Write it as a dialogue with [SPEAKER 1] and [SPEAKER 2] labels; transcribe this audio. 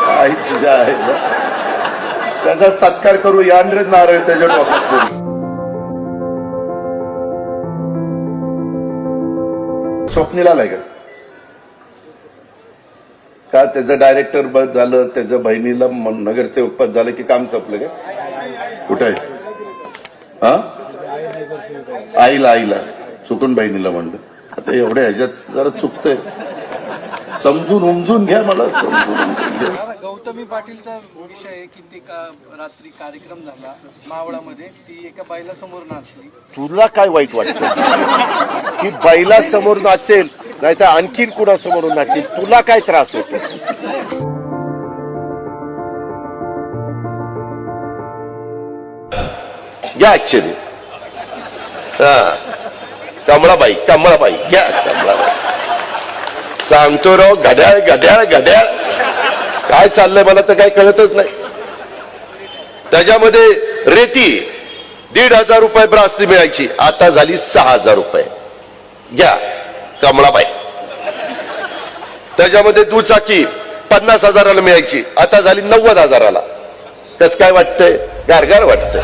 [SPEAKER 1] काय तुझ्या आहे त्याचा सत्कार करू यांद्रे नारळ त्याच्या डोक्यात करू. स्वप्नीला आलाय का त्याचं डायरेक्टर पद झालं, त्याच्या बहिणीला नगरसेवक पद झालं की काम संपलं का? कुठे आहे? हा, आईला चुकून बहिणीला म्हणलं. आता एवढ्या ह्याच्यात जरा चुकतंय, समजून उमजून घ्या. मला
[SPEAKER 2] गौतमी पाटीलचा विषय आहे की ते रात्री कार्यक्रम झाला मावळामध्ये, ती एका बाईला समोर नाचली.
[SPEAKER 3] तुला काय वाईट वाटतं की बाईला समोर नाचेल नाही तर आणखीन कुणासमोर नाचेल? तुला काय त्रास होतो? घ्या ऍक्च्युली कमळाबाई घ्या कमळाबाई. सांगतो राव, घड्याळ घड्याळ घड्याळ काय चाललंय मला तर काही कळतच नाही. त्याच्यामध्ये रेती 1,500 रुपये ब्रासनी मिळायची, आता झाली 6,000 रुपये. घ्या कमळाबाई. त्याच्यामध्ये दुचाकी 50,000ला मिळायची, आता झाली 90,000ला. कसं काय वाटतंय? गारगार वाटतंय.